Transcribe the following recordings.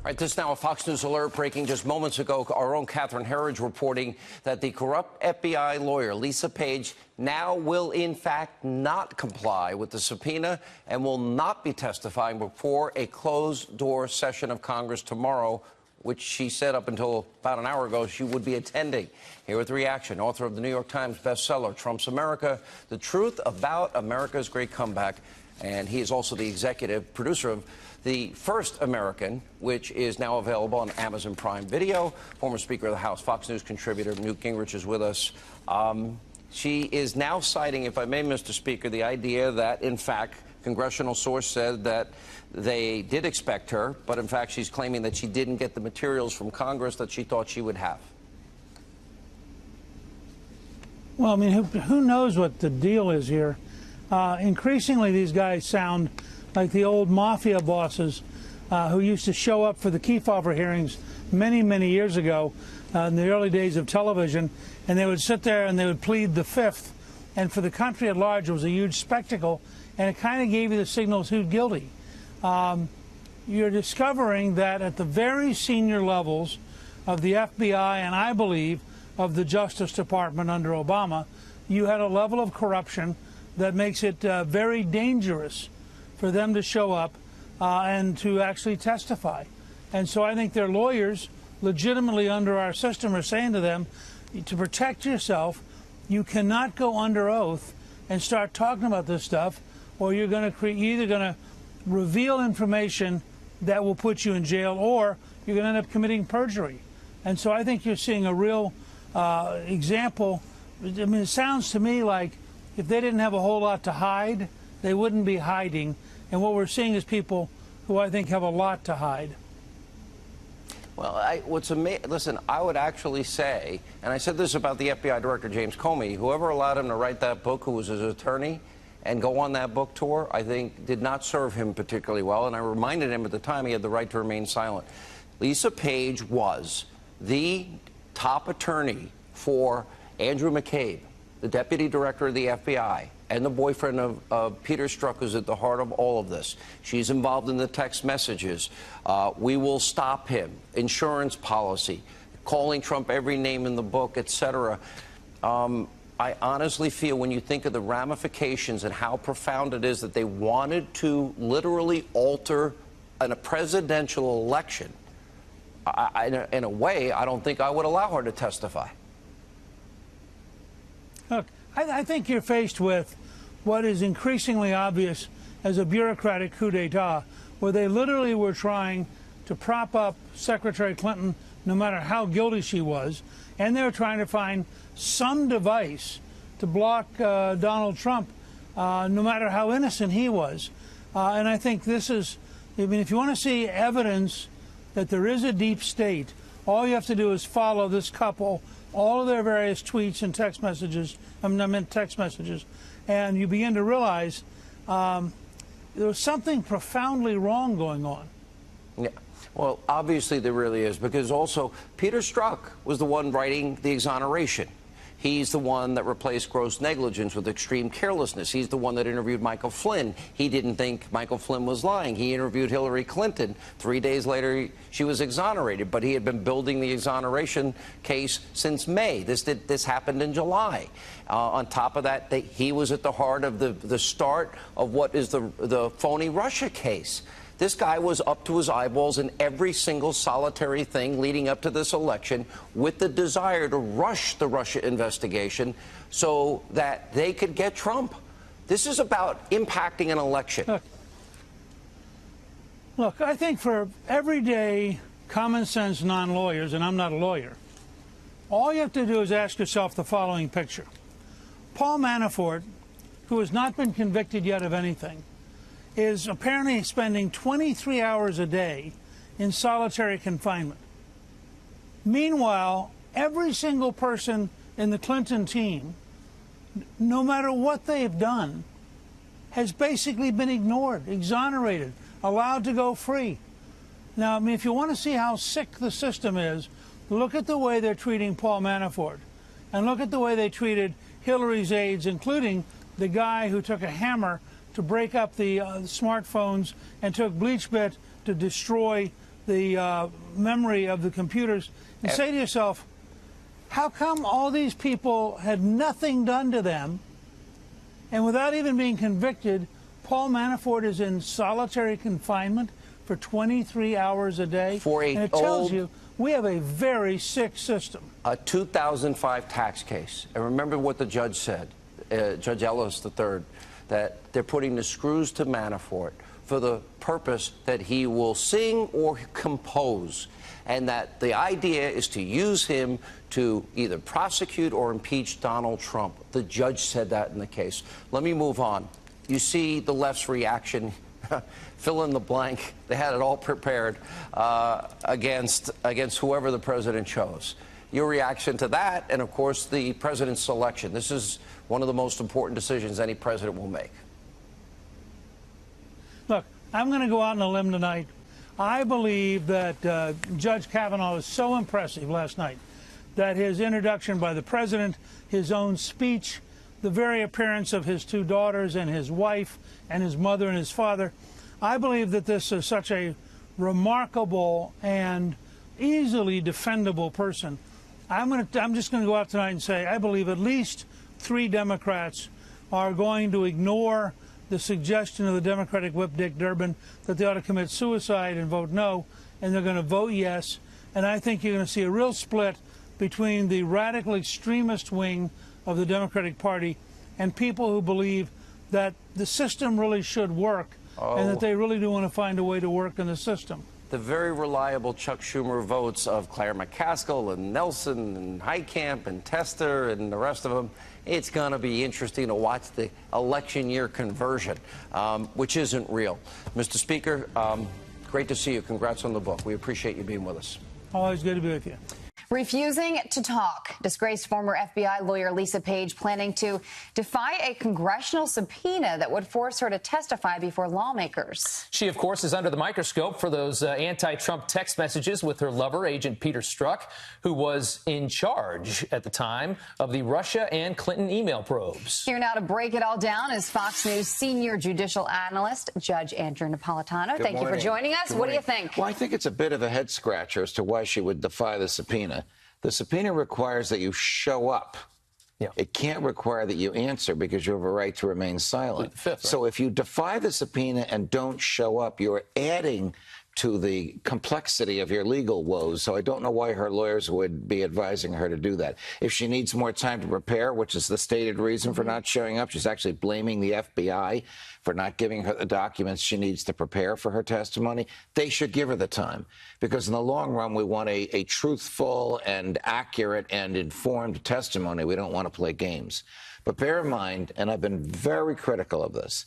All right, this now a Fox News alert breaking just moments ago. Our own Catherine Herridge reporting that the corrupt FBI lawyer, Lisa Page, now will in fact not comply with the subpoena and will not be testifying before a closed-door session of Congress tomorrow, which she said up until about an hour ago she would be attending. Here with the reaction, author of the New York Times bestseller, Trump's America, The Truth About America's Great Comeback. And he is also the executive producer of The First American, which is now available on Amazon Prime Video. Former Speaker of the House, Fox News contributor Newt Gingrich is with us. She is now citing, if I may, Mr. Speaker, the idea that, in fact, congressional source said that they did expect her, but in fact she's claiming that she didn't get the materials from Congress that she thought she would have. Well, I mean, who knows what the deal is here? Increasingly, these guys sound like the old mafia bosses who used to show up for the Kefauver hearings many, many years ago in the early days of television, and they would sit there and they would plead the fifth. And for the country at large, it was a huge spectacle, and it kind of gave you the signals who's guilty. You're discovering that at the very senior levels of the FBI, and I believe of the Justice Department under Obama, you had a level of corruption that makes it very dangerous for them to show up and to actually testify. And so I think their lawyers, legitimately under our system, are saying to them, to protect yourself, you cannot go under oath and start talking about this stuff, or you're going to either going to reveal information that will put you in jail, or you're going to end up committing perjury. And so I think you're seeing a real example. I mean, it sounds to me like if they didn't have a whole lot to hide, they wouldn't be hiding. And what we're seeing is people who I think have a lot to hide. Well, listen, I would actually say, and I said this about the FBI Director James Comey, whoever allowed him to write that book, who was his attorney, and go on that book tour, I think did not serve him particularly well. And I reminded him at the time he had the right to remain silent. Lisa Page was the top attorney for Andrew McCabe, the deputy director of the FBI, and the boyfriend of Peter Strzok, who's at the heart of all of this. She's involved in the text messages. We will stop him, insurance policy, calling Trump every name in the book, etc. I honestly feel when you think of the ramifications and how profound it is that they wanted to literally alter a presidential election, in a way, I don't think I would allow her to testify. Look, I think you're faced with what is increasingly obvious as a bureaucratic coup d'etat, where they literally were trying to prop up Secretary Clinton no matter how guilty she was, and they were trying to find some device to block Donald Trump no matter how innocent he was. And I think this is, I mean, if you want to see evidence that there is a deep state, all you have to do is follow this couple, all of their various tweets and text messages, I meant text messages, and you begin to realize there was something profoundly wrong going on. Yeah. Well, obviously there really is, because also Peter Strzok was the one writing the exoneration. He's the one that replaced gross negligence with extreme carelessness. He's the one that interviewed Michael Flynn. He didn't think Michael Flynn was lying. He interviewed Hillary Clinton. 3 days later, she was exonerated, but he had been building the exoneration case since May. This happened in July. On top of that, he was at the heart of the start of what is the phony Russia case. This guy was up to his eyeballs in every single solitary thing leading up to this election, with the desire to rush the Russia investigation so that they could get Trump. This is about impacting an election. Look, I think for everyday common sense non-lawyers, and I'm not a lawyer, all you have to do is ask yourself the following picture. Paul Manafort, who has not been convicted yet of anything, is apparently spending 23 hours a day in solitary confinement. Meanwhile, every single person in the Clinton team, no matter what they've done, has basically been ignored, exonerated, allowed to go free. Now, I mean, if you want to see how sick the system is, look at the way they're treating Paul Manafort, and look at the way they treated Hillary's aides, including the guy who took a hammer to break up the smartphones and took BleachBit to destroy the memory of the computers and say to yourself, how come all these people had nothing done to them, and without even being convicted, Paul Manafort is in solitary confinement for 23 hours a day? And it tells you we have a very sick system. A 2005 tax case. And remember what the judge said, Judge Ellis III, that they're putting the screws to Manafort for the purpose that he will sing or compose, and that the idea is to use him to either prosecute or impeach Donald Trump. The judge said that in the case. Let me move on. You see the left's reaction. Fill in the blank. They had it all prepared against whoever the president chose. Your reaction to that, and of course the president's selection. This is one of the most important decisions any president will make. Look, I'm going to go out on a limb tonight. I believe that Judge Kavanaugh was so impressive last night that his introduction by the president, his own speech, the very appearance of his two daughters and his wife and his mother and his father, I believe that this is such a remarkable and easily defendable person. I'm just going to go out tonight and say I believe at least 3 Democrats are going to ignore the suggestion of the Democratic whip Dick Durbin that they ought to commit suicide and vote no, and they're going to vote yes. And I think you're going to see a real split between the radical extremist wing of the Democratic Party and people who believe that the system really should work and that they really do want to find a way to work in the system. The very reliable Chuck Schumer votes of Claire McCaskill and Nelson and Heitkamp and Tester and the rest of them, it's going to be interesting to watch the election year conversion, which isn't real. Mr. Speaker, great to see you. Congrats on the book. We appreciate you being with us. Always good to be with you. Refusing to talk. Disgraced former FBI lawyer Lisa Page planning to defy a congressional subpoena that would force her to testify before lawmakers. She, of course, is under the microscope for those anti-Trump text messages with her lover, Agent Peter Strzok, who was in charge at the time of the Russia and Clinton email probes. Here now to break it all down is Fox News senior judicial analyst, Judge Andrew Napolitano. Thank you for joining us. What do you think? Well, I think it's a bit of a head scratcher as to why she would defy the subpoena. The subpoena requires that you show up. Yeah. It can't require that you answer because you have a right to remain silent. So if you defy the subpoena and don't show up, you're adding to the complexity of your legal woes. So I don't know why her lawyers would be advising her to do that. If she needs more time to prepare, which is the stated reason for not showing up, she's actually blaming the FBI for not giving her the documents she needs to prepare for her testimony. They should give her the time, because in the long run, we want a truthful and accurate and informed testimony. We don't want to play games. But bear in mind, and I've been very critical of this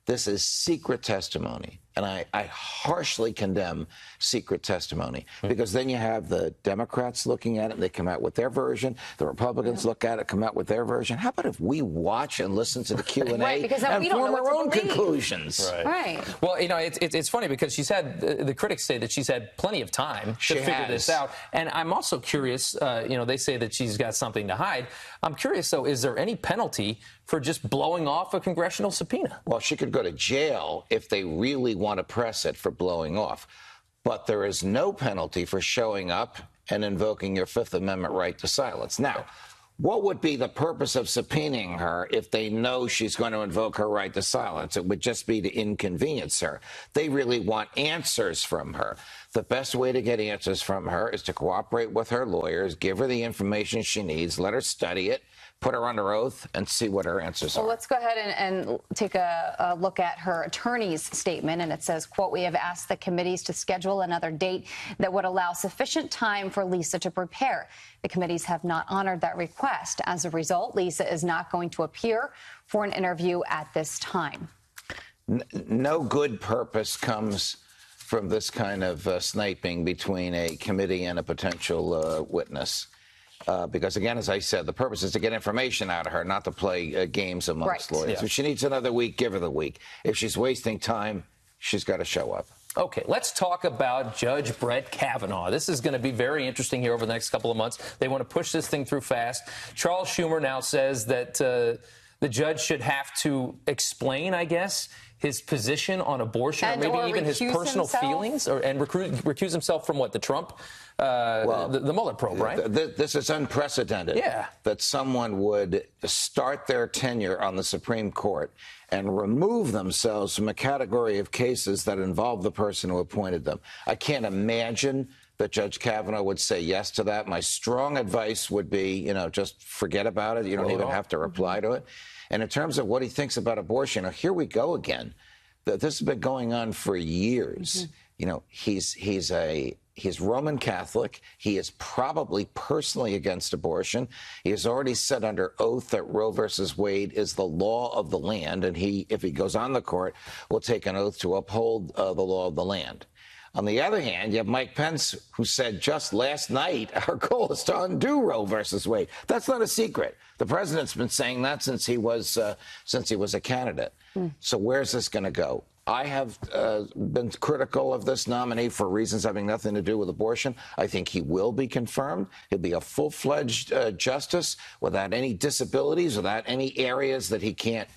is secret testimony. And I harshly condemn secret testimony, because then you have the Democrats looking at it, they come out with their version. The Republicans look at it, come out with their version. How about if we watch and listen to the Q&A and form our own conclusions? Right. Well, you know, it's funny because she's had, the critics say that she's had plenty of time to figure this out. And I'm also curious, you know, they say that she's got something to hide. I'm curious, though, is there any penalty for just blowing off a congressional subpoena? Well, she could go to jail if they really want to press it for blowing off. But there is no penalty for showing up and invoking your Fifth Amendment right to silence. Now, what would be the purpose of subpoenaing her if they know she's going to invoke her right to silence? It would just be to inconvenience her. They really want answers from her. The best way to get answers from her is to cooperate with her lawyers, give her the information she needs, let her study it, put her under oath, and see what her answers are. Well, let's go ahead and take a look at her attorney's statement. And it says, quote, "We have asked the committees to schedule another date that would allow sufficient time for Lisa to prepare. The committees have not honored that request. As a result, Lisa is not going to appear for an interview at this time." No good purpose comes from this kind of sniping between a committee and a potential witness. Because, again, as I said, the purpose is to get information out of her, not to play games amongst lawyers. If she needs another week, give her the week. If she's wasting time, she's got to show up. Okay, let's talk about Judge Brett Kavanaugh. This is going to be very interesting here over the next couple of months. They want to push this thing through fast. Charles Schumer now says that the judge should have to explain, I guess, his position on abortion, or maybe even his personal feelings, and recuse himself from what, the Trump, the Mueller probe, right? This is unprecedented. Yeah. That someone would start their tenure on the Supreme Court and remove themselves from a category of cases that involve the person who appointed them. I can't imagine that Judge Kavanaugh would say yes to that. My strong advice would be, just forget about it. You don't even have to reply to it. And in terms of what he thinks about abortion, here we go again. This has been going on for years. He's Roman Catholic. He is probably personally against abortion. He has already said under oath that Roe versus Wade is the law of the land, and if he goes on the court, will take an oath to uphold the law of the land. On the other hand, you have Mike Pence, who said just last night, our goal is to undo Roe versus Wade. That's not a secret. The president's been saying that since he was a candidate. So where's this going to go? I have been critical of this nominee for reasons having nothing to do with abortion. I think he will be confirmed. He'll be a full-fledged justice without any disabilities, without any areas that he can't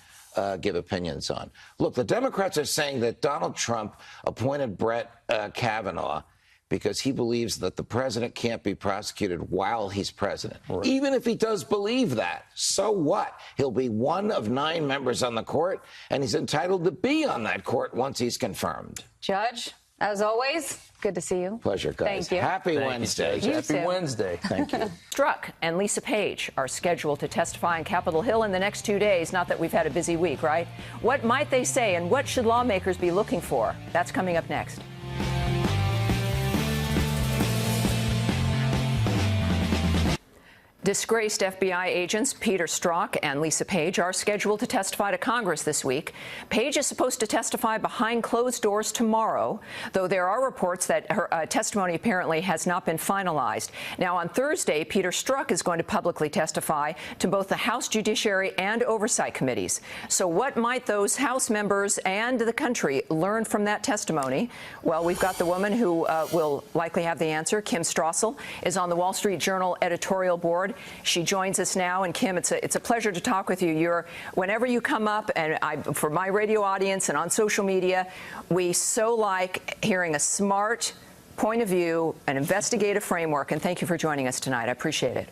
give opinions on. Look, the Democrats are saying that Donald Trump appointed Brett Kavanaugh because he believes that the president can't be prosecuted while he's president. Right. Even if he does believe that, so what? He'll be one of 9 members on the court, and he's entitled to be on that court once he's confirmed. Judge, as always, good to see you. Pleasure, guys. Thank you. Happy Wednesday. Happy Wednesday. Thank you. Strzok and Lisa Page are scheduled to testify on Capitol Hill in the next 2 days. Not that we've had a busy week, right? What might they say, and what should lawmakers be looking for? That's coming up next. Disgraced FBI agents Peter Strzok and Lisa Page are scheduled to testify to Congress this week. Page is supposed to testify behind closed doors tomorrow, though there are reports that her testimony apparently has not been finalized. Now, on Thursday, Peter Strzok is going to publicly testify to both the House Judiciary and Oversight Committees. So what might those House members and the country learn from that testimony? Well, we've got the woman who will likely have the answer. Kim Strassel is on the Wall Street Journal editorial board. She joins us now, and Kim, it's a pleasure to talk with you. Whenever you come up, and for my radio audience and on social media, we so like hearing a smart point of view, an investigative framework, and thank you for joining us tonight. I appreciate it.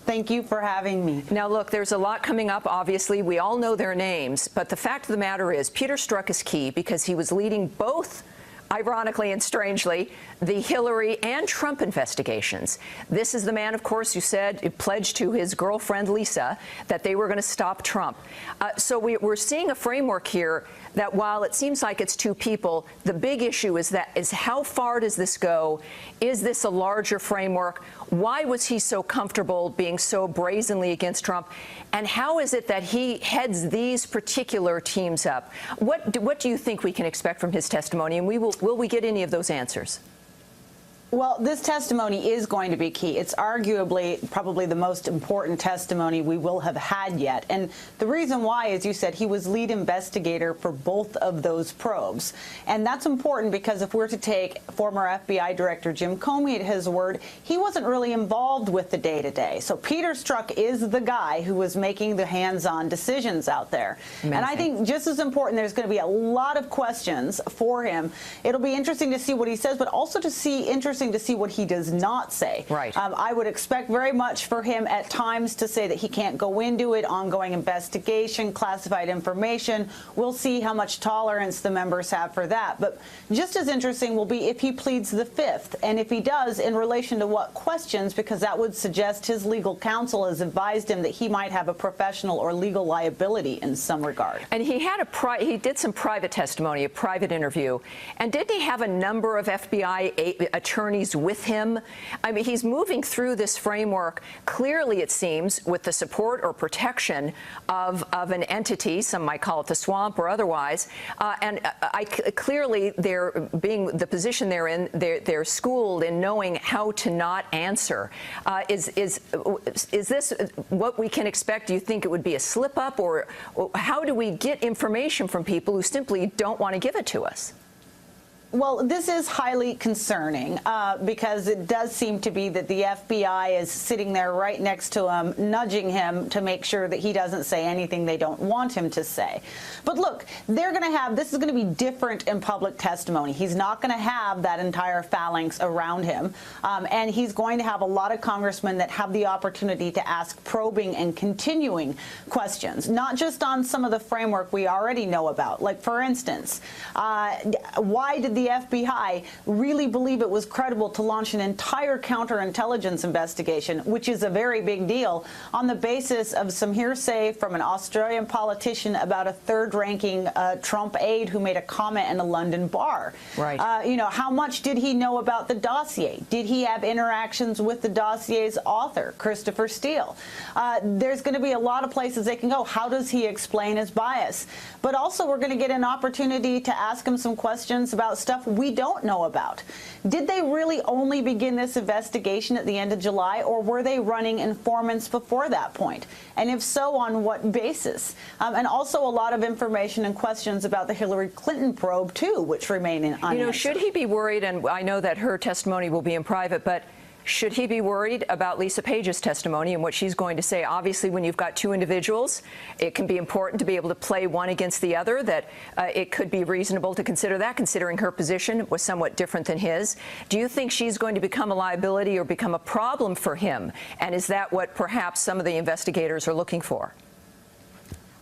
Thank you for having me. Now, look, there's a lot coming up, obviously. We all know their names, but the fact of the matter is Peter Strzok is key because he was leading both, ironically and strangely, the Hillary and Trump investigations. This is the man, of course, who pledged to his girlfriend, Lisa, that they were going to stop Trump. So we're seeing a framework here that while it seems like it's 2 people, the big issue is how far does this go? Is this a larger framework? Why was he so comfortable being so brazenly against Trump? And how is it that he heads these particular teams up? What do you think we can expect from his testimony? And will we get any of those answers? Well, this testimony is going to be key. It's arguably probably the most important testimony we will have had yet. And the reason why, as you said, he was lead investigator for both of those probes. And that's important because if we're to take former FBI Director Jim Comey at his word, he wasn't really involved with the day-to-day. So Peter Strzok is the guy who was making the hands-on decisions out there. Amazing. And I think just as important, there's going to be a lot of questions for him. It'll be interesting to see what he says, but also to see what he does not say. Right. I would expect very much for him at times to say that he can't go into it, ongoing investigation, classified information. We'll see how much tolerance the members have for that. But just as interesting will be if he pleads the 5th, and if he does, in relation to what questions, because that would suggest his legal counsel has advised him that he might have a professional or legal liability in some regard. And he had he did some private testimony, a private interview, and didn't he have a number of FBI attorneys with him? I mean, he's moving through this framework, clearly, it seems, with the support or protection of an entity, some might call it the swamp or otherwise, and clearly, they're being the position they're in, they're schooled in knowing how to not answer. Is this what we can expect? Do you think it would be a slip-up, or how do we get information from people who simply don't want to give it to us? Well, this is highly concerning because it does seem to be that the FBI is sitting there right next to him, nudging him to make sure that he doesn't say anything they don't want him to say. But look, they're going to have, this is going to be different in public testimony. He's not going to have that entire phalanx around him. And he's going to have a lot of congressmen that have the opportunity to ask probing and continuing questions, not just on some of the framework we already know about. Like, for instance, why did the FBI really believe it was credible to launch an entire counterintelligence investigation, which is a very big deal, on the basis of some hearsay from an Australian politician about a third-ranking Trump aide who made a comment in a London bar? Right. You know, how much did he know about the dossier? Did he have interactions with the dossier's author, Christopher Steele? There's going to be a lot of places they can go. How does he explain his bias? But also, we're going to get an opportunity to ask him some questions about stuff we don't know about. Did they really only begin this investigation at the end of July, or were they running informants before that point? And if so, on what basis? And also a lot of information and questions about the Hillary Clinton probe, too, which remain unanswered. You know, should he be worried, and I know that her testimony will be in private, but should he be worried about Lisa Page's testimony and what she's going to say? Obviously, when you've got two individuals, it can be important to be able to play one against the other, that it could be reasonable to consider that, considering her position was somewhat different than his. Do you think she's going to become a liability or become a problem for him? And is that what perhaps some of the investigators are looking for?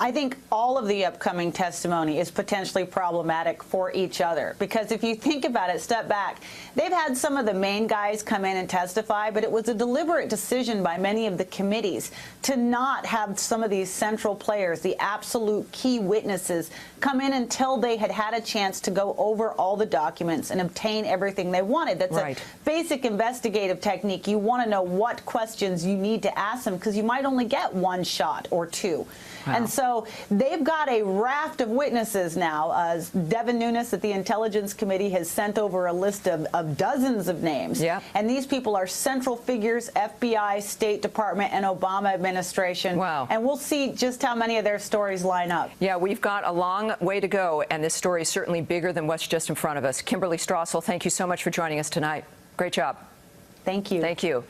I think all of the upcoming testimony is potentially problematic for each other, because if you think about it, step back, they've had some of the main guys come in and testify, but it was a deliberate decision by many of the committees to not have some of these central players, the absolute key witnesses, come in until they had had a chance to go over all the documents and obtain everything they wanted. That's right. A basic investigative technique. You want to know what questions you need to ask them, because you might only get one shot or two. Wow. And so they've got a raft of witnesses now. Devin Nunes at the Intelligence Committee has sent over a list of dozens of names. Yep. And these people are central figures, FBI, State Department, and Obama administration. Wow. And we'll see just how many of their stories line up. Yeah, we've got a long way to go, and this story is certainly bigger than what's just in front of us. Kimberly Strassel, thank you so much for joining us tonight. Great job. Thank you. Thank you.